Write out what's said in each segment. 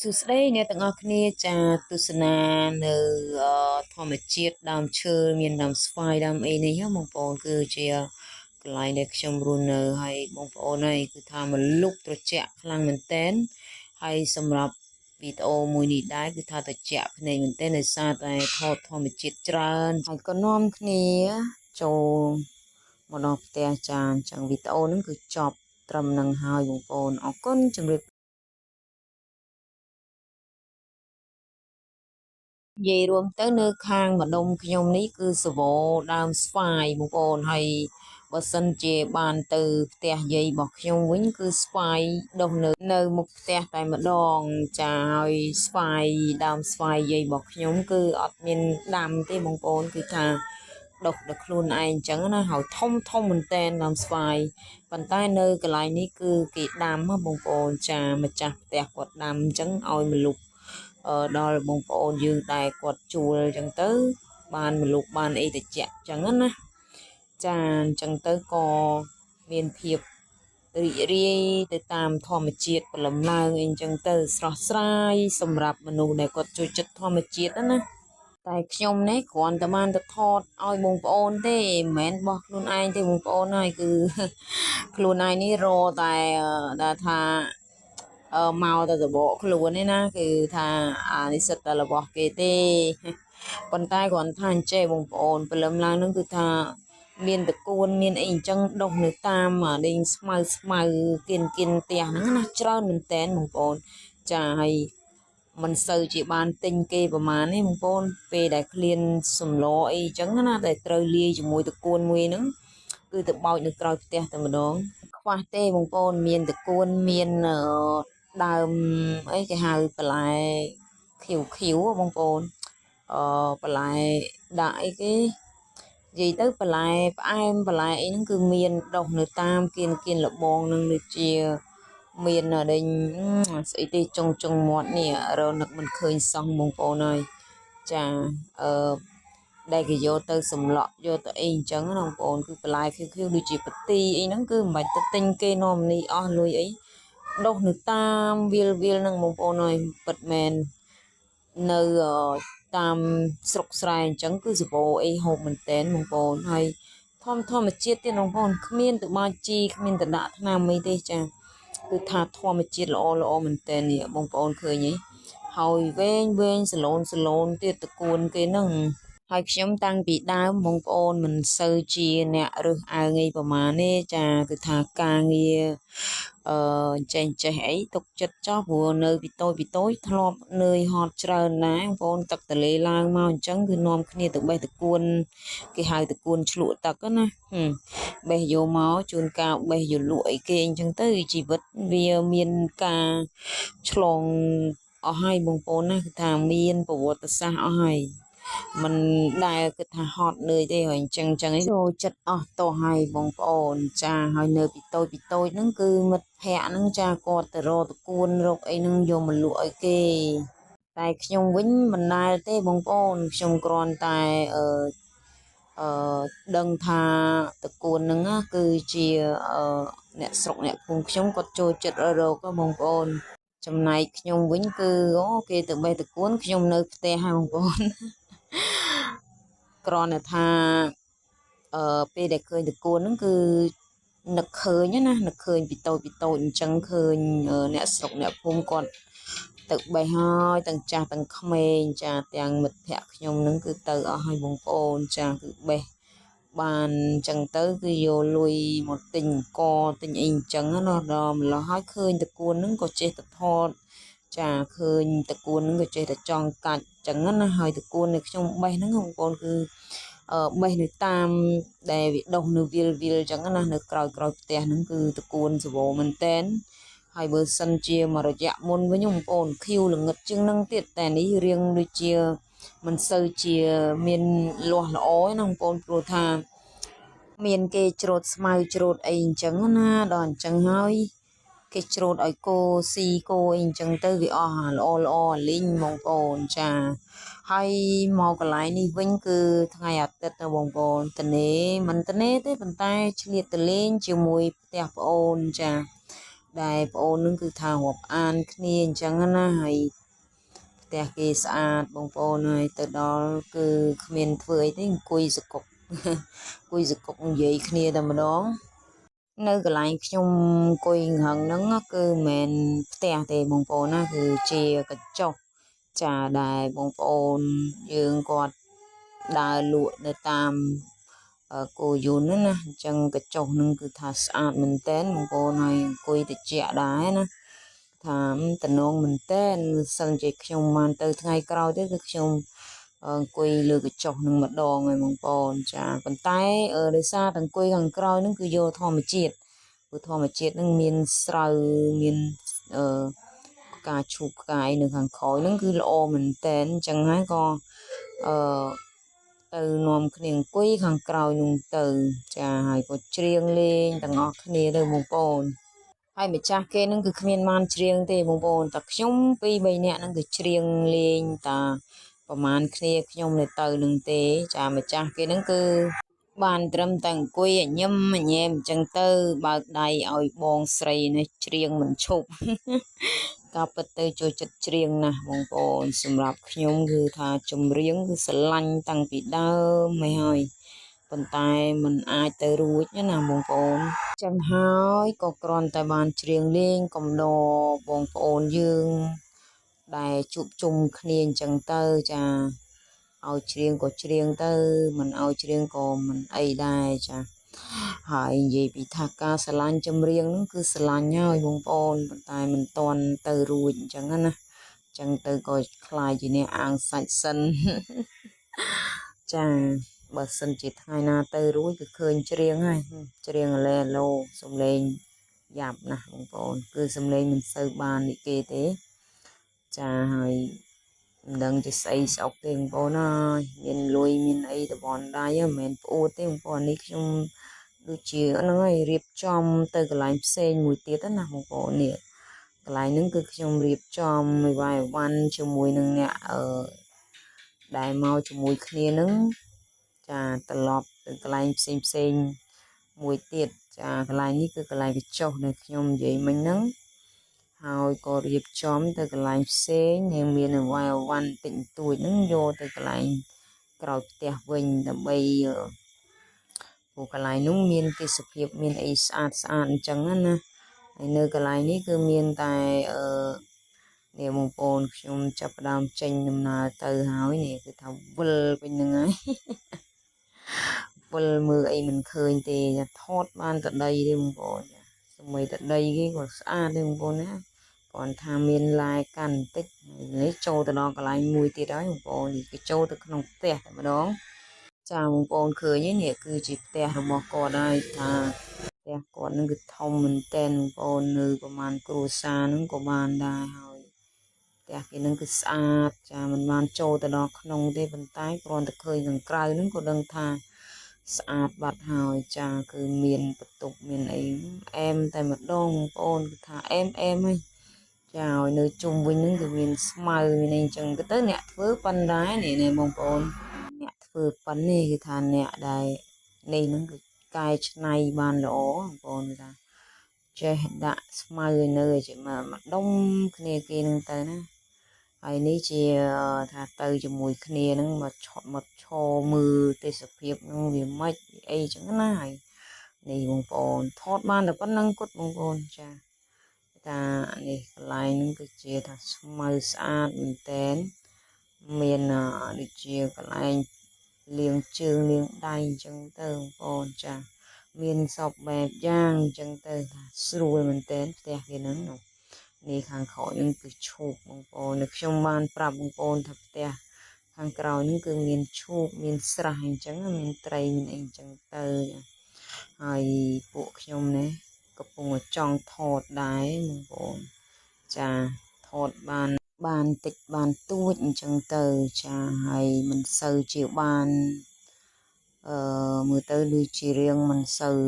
សួស្តីអ្នកទាំងអស់គ្នាចាទស្សនានៅធម្មជាតិដើមឈើមានដើមស្វាយដើមអីនេះបងប្អូនគឺជាកន្លែងដែលខ្ញុំរស់នៅហើយបងប្អូនហើយគឺថាមលុបត្រជាក់ខ្លាំងមែនតែនហើយសម្រាប់វីដេអូមួយនេះដែរគឺថាត្រជាក់ភ្នែកមែនទែនដោយសារតែថតធម្មជាតិច្រើនហើយក៏នាំគ្នាចូលមកដល់ផ្ទះចាអញ្ចឹងវីដេអូហ្នឹងគឺចប់ត្រឹមនឹងហើយបងប្អូនអរគុណជម្រាបនិយាយរួមទៅនៅខាងម្ដុំខ្ញុំនេះគឺសវរដើមស្វាយបងប្អូនហើយបើសិនជាបានទៅផ្ទះយាយរបស់ខ្ញុំវិញគឺស្វាយដុះនៅមុខផ្ទះតែម្ដងចាហើយស្វាយដើមស្វាយយាយរបស់ខ្ញុំគឺអត់មានដាំទេបងប្អូនគឺថាដុះដល់ខ្លួនឯងអញ្ចឹងណាហើយធំធំមែនតែនដើមស្វាយប៉ុន្តែនៅកន្លែងនេះគឺគេដាំបងប្អូនចាម្ចាស់ផ្ទះគាត់ដាំអញ្ចឹងឲ្យមលុបដល់បងប្អូនយើងដែលគាត់ជួលអញ្ចឹងទៅបានមលុបបានអីតិចអញ្ចឹងណាចាអញ្ចឹងទៅក៏មានភាពរីករាយទៅតាមធម្មជាតិព្រលឹមឡើងអីអញ្ចឹងទៅស្រស់ស្រាយសម្រាប់មនុស្សដែលគាត់ចូលចិត្តធម្មជាតិណាតែខ្ញុំនេះគ្រាន់តែបានទៅថតឲ្យបងប្អូនទេមិនមែនបោះខ្លួនឯងទេបងប្អូនហើយគឺខ្លួនឯងនេះរតែដែលថាមកទៅសបកខ្លួននេះណាគឺថាអានេះសិតតែរបស់គេទេប៉ុន្តែគ្រាន់ថាអញ្ចេះបងប្អូនព្រលឹមឡើងនឹងគឺថាមានតកួនមានអីអញ្ចឹងដុះនៅតាមដេញស្មៅគៀនផ្ទះហ្នឹងណាច្រើនមែនតែនបងប្អូនចាហើយមិនសូវជាបានទិញគេប្រហែលនេះបងប្អូនពេលដែលឃ្លានសម្លអីអញ្ចឹងណាតែត្រូវលាយជាមួយតកួនមួយហ្នឹងគឺទៅបោចនៅក្រោយផ្ទះតែម្ដងខ្វះទេបងប្អូនមានតកួនមានដើមអីគេហៅបន្លែខៀវបងប្អូនបន្លែដាក់អីគេនិយាយទៅបន្លែផ្អែមបន្លែអីហ្នឹងគឺមានដុះនៅតាមគៀនលបងនឹងដូចជាមានដេញស្អីទេចុងមាត់នេះរនឹកមិនឃើញសោះបងប្អូនហើយចាដែលគេយកទៅសម្លក់យកទៅអីអញ្ចឹងណាបងប្អូនគឺបន្លែខៀវដូចជាប៉ាទីអីហ្នឹងគឺមិនបាច់ទៅទិញគេនាំនេះអស់លុយអីដុះនៅតាមវាលហ្នឹងបងប្អូនហើយពិតមែននៅតាមស្រុកស្រែអញ្ចឹងគឺសបោអីហូបមែនតែនបងប្អូនហើយធម្មជាតិទៀតបងប្អូនគ្មានទៅបាជីគ្មានទៅដាក់ថ្នាំអីទេចាគឺថាធម្មជាតិល្អមែនតែននេះបងប្អូនឃើញទេហើយវែងសឡូនទៀតតកួនគេហ្នឹងហើយខ្ញុំតាំងពីដើមបងប្អូនមិនសូវជាអ្នករើសអើងអីប្រមាណទេចាគឺថាការងារចេះអីទុកចិត្តចោះព្រោះនៅពីតូចធ្លាប់នឿយហត់ច្រើនណាស់បងប្អូនទឹកទលេឡើងមកអញ្ចឹងគឺនាំគ្នាទៅបេះតកួនគេហៅតកួនឆ្លក់ទឹកណាបេះយកមកជួនកាលបេះយកលក់អីគេអញ្ចឹងទៅជីវិតវាមានការឆ្លងអស់ហើយបងប្អូនណាគឺថាមានប្រវត្តិសាស្ត្រអស់ហើយមិនដែលគិតថាហត់នឿយទេហើយអញ្ចឹងចូលចិត្តអស់តោះហើយបងប្អូនចាហើយនៅពីតូចហ្នឹងគឺមិត្តភ័ក្ដិហ្នឹងចាគាត់ទៅរកតកួនរកអីហ្នឹងយកមកលក់ឲ្យគេតែខ្ញុំវិញមិនដែលទេបងប្អូនខ្ញុំគ្រាន់តែអឺដឹងថាតកួនហ្នឹងគឺជាអ្នកស្រុកអ្នកភូមិខ្ញុំគាត់ចូលចិត្តរកបងប្អូនចំណែកខ្ញុំវិញគឺគេទៅបេះតកួនខ្ញុំនៅផ្ទះហើយបងប្អូនគ្រាន់តែថាពេលដែលឃើញតកួនហ្នឹងគឺនឹកឃើញណានឹកឃើញពីតូចអញ្ចឹងឃើញអ្នកស្រុកអ្នកភូមិគាត់ទៅបេះហើយទាំងចាស់ទាំងក្មេងចាទាំងមិត្តភ័ក្ដិខ្ញុំហ្នឹងគឺទៅអស់ហើយបងប្អូនចាគឺបេះបានអញ្ចឹងទៅគឺយកលុយមកទិញអង្គទិញអីអញ្ចឹងណាដល់ម្ល៉េះហើយឃើញតកួនហ្នឹងក៏ចេះតែថតចាឃើញតកួនហ្នឹងក៏ចេះតែចង់កាច់អញ្ចឹងណាហើយតកួននៅខ្ញុំបេះហ្នឹងបងប្អូនគឺបេះនៅតាមដែលវាដុះនៅវាលអញ្ចឹងណានៅក្រោយផ្ទះហ្នឹងគឺតកួនសវោមែនតែនហើយបើសិនជាមួយរយៈមុនវិញបងប្អូនខៀវល្ងឹតជាងហ្នឹងទៀតតែនេះរៀងដូចជាមិនសូវជាមានលាស់ល្អទេណាបងប្អូនព្រោះថាមានគេច្រូតស្មៅច្រូតអីអញ្ចឹងណាដល់អញ្ចឹងហើយគេច្រូតឲ្យគោស៊ីគោអីអញ្ចឹងទៅវាអស់ល្អលីងបងប្អូនចាហើយមកកន្លែងនេះវិញគឺថ្ងៃអាទិត្យណាបងប្អូនត្នេមិនត្នេទេប៉ុន្តែឆ្លៀតទៅលេងជាមួយផ្ទះប្អូនចា ដែលបងអូននឹងគឺថារាប់អានគ្នាអញ្ចឹងណាហើយផ្ទះគេស្អាតបងប្អូនហើយទៅដល់គឺគ្មានធ្វើអីទេអង្គុយសកុកអង្គុយសកុកនិយាយគ្នាតែម្ដងនៅកន្លែងខ្ញុំអង្គុយហឹងហ្នឹងគឺមិនមែនផ្ទះទេបងប្អូនណាគឺជាកញ្ចុះចាដែលបងប្អូនយើងគាត់ដើរលក់នៅតាមគោយន្តណាអញ្ចឹងកញ្ចុះហ្នឹងគឺថាស្អាតមែនតើបងប្អូនហើយអង្គុយតិចដែរណាថាតំណងមែនតើសិនជាខ្ញុំបានទៅថ្ងៃក្រោយទៅគឺខ្ញុំអង្គុយលើកញ្ចុះនឹងម្ដងហើយបងប្អូនចាប៉ុន្តែដោយសារតែអង្គុយខាងក្រោយហ្នឹងគឺយកធម្មជាតិព្រោះធម្មជាតិហ្នឹងមានស្រូវមានអឺផ្កាឈូកផ្កាយនៅខាងក្រោយហ្នឹងគឺល្អមែនតើអញ្ចឹងហើយក៏អឺទៅនាំគ្នាអង្គុយខាងក្រោយនោះទៅចាហើយក៏ច្រៀងលេងទាំងអស់គ្នាទៅបងប្អូនហើយម្ចាស់គេនឹងគឺគ្មានបានច្រៀងទេបងប្អូនតែខ្ញុំពីរ3នាក់នឹងគឺច្រៀងលេងតាប្រហែលគ្នាខ្ញុំនៅទៅនឹងទេចាម្ចាស់គេនឹងគឺបានត្រឹមតែអង្គុយញឹមញែមអញ្ចឹងទៅបើកដៃឲ្យបងស្រីនេះច្រៀងមិនឈប់ក៏ពិតទៅចូលចិត្តច្រៀងណាស់បងប្អូនសម្រាប់ខ្ញុំគឺថាចម្រៀងគឺស្រឡាញ់តាំងពីដើមមកហើយប៉ុន្តែมันអាចទៅរួចណាបងប្អូនចឹងហើយក៏គ្រាន់តែបានច្រៀងលេងកំដរបងប្អូនយើងដែលជួបជុំគ្នាអញ្ចឹងទៅចាឲ្យច្រៀងក៏ច្រៀងទៅមិនឲ្យច្រៀងក៏មិនអីដែរចាហើយនិយាយពីថាការស្រឡាញ់ចម្រៀងហ្នឹងគឺស្រឡាញ់ហើយបងប្អូនប៉ុន្តែមិនតន់ទៅរួចអញ្ចឹងណាចឹងទៅក៏ខ្លាចជាអ្នកអាងសាច់សិនចាបើសិនជាថ្ងៃណាទៅរួចគឺឃើញច្រៀងហើយច្រៀងឡែឡូសំឡេងយ៉ាប់ណាស់បងប្អូនគឺសំឡេងមិនសូវបាននេះគេទេចាហើយមិនដឹងជាស្អីស្អុកទេបងប្អូនអើយមានលុយមានអីតបនដៃមិនមែនប្អួតទេបងប្អូននេះខ្ញុំដូចជាហ្នឹងហើយរៀបចំទៅកន្លែងផ្សេងមួយទៀតណាបងប្អូននេះកន្លែងហ្នឹងគឺខ្ញុំរៀបចំមួយវាយវ៉ាន់ជាមួយនឹងអ្នកដែលមកជាមួយគ្នាហ្នឹងចាត្រឡប់ទៅកន្លែងផ្សេងមួយទៀតចាកន្លែងនេះគឺកន្លែងកញ្ចុះដែលខ្ញុំនិយាយមិញហ្នឹងហើយក៏រៀបចំទៅកន្លែងផ្សេងហើយមានអវ៉ាវ៉ាន់តិចតួចហ្នឹងយកទៅកន្លែងក្រោយផ្ទះវិញដើម្បីព្រោះកន្លែងនោះមានទេសភាពមានអីស្អាតអញ្ចឹងណាហើយនៅកន្លែងនេះគឺមានតែនេះបងប្អូនខ្ញុំចាប់ផ្ដើមចេញដំណើរទៅហើយនេះគឺថាវិលពេញហ្នឹងហើយវិលមើលអីមិនឃើញទេថតបានតែដីទេបងប្អូនសម្បីតែដីគេក៏ស្អាតទេបងប្អូនណាគ្រាន់ថាមានឡាយកាន់បន្តិចនេះចូលទៅដល់កន្លែងមួយទៀតហើយបងប្អូននេះគេចូលទៅក្នុងផ្ទះតែម្ដងចាបងប្អូនឃើញនេះគឺជាផ្ទះរបស់គាត់ហើយថាផ្ទះគាត់នឹងគឺធំមែនទែនបងប្អូននៅប្រហែលគ្រួសារនឹងក៏បានដែរហើយផ្ទះគេនឹងគឺស្អាតចាមិនបានចូលទៅដល់ក្នុងទេប៉ុន្តែគ្រាន់តែឃើញខាងក្រៅនឹងក៏ដឹងថាស្អាតបាត់ហើយចាគឺមានបន្ទប់មានអីអែមតែម្ដងបងប្អូនគឺថាអែមហើយចាឲ្យនៅជុំវិញនឹងគឺមានស្មៅមានអីអញ្ចឹងទៅអ្នកធ្វើប៉ុណ្ដែរនេះបងប្អូនអ្នកធ្វើប៉ុណ្នេះគឺថាអ្នកដែលនេះនឹងគឺកែច្នៃបានល្អបងប្អូនថាចេះដាក់ស្មៅនៅជាមកដុំគ្នាគេនឹងទៅណាហើយនេះជាថាទៅជាមួយគ្នានឹងមកឈរមើលទេសភាពនឹងវាម៉េចអីចឹងណាហើយនេះបងប្អូនថតបានតែប៉ុណ្្នឹងគាត់បងប្អូនចាថានេះកន្លែងនឹងគឺជាថាស្មៅស្អាតមែនតែនមានដូចជាកន្លែងលាងជើងលាងដៃអញ្ចឹងទៅបងប្អូនចាមានសពបែបយ៉ាងអញ្ចឹងទៅថាស្រួលមែនតែនផ្ទះគេហ្នឹងនេះខាងក្រោយនឹងគឺឈូកបងប្អូននៅខ្ញុំបានប្រាប់បងប្អូនថាផ្ទះខាងក្រោយនឹងគឺមានឈូកមានស្រះអញ្ចឹងមានត្រីមានអីអញ្ចឹងទៅហើយពួកខ្ញុំនេះកំពុងចង់ថតដែរបងប្អូនចាថតបានតិចបានទួចអញ្ចឹងទៅចាហើយមិនសូវជាបានមើលទៅដូចជារៀងមិនសូវ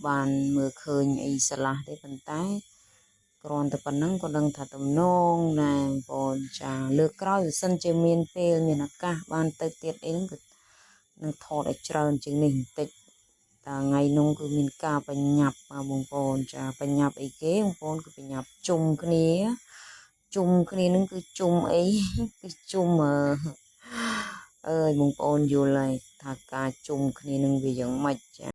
បានមើលឃើញអីស្រឡះទេប៉ុន្តែគ្រាន់តែប៉ុណ្ណឹងក៏ដឹងថាទំនងណាបងប្អូនចាលើកក្រោយបើសិនជាមានពេលមានឱកាសបានទៅទៀតអីហ្នឹងគឺនឹងថតឲ្យច្រើនជាងនេះបន្តិច តាថ្ងៃនោះគឺមានការបញ្ញាប់បងប្អូនចាបញ្ញាប់អីគេបងប្អូនគឺបញ្ញាប់ជុំគ្នានឹងគឺជុំអីគឺជុំអើយបងប្អូនយល់ហើយថាការជុំគ្នានឹងវាយ៉ាងម៉េចចា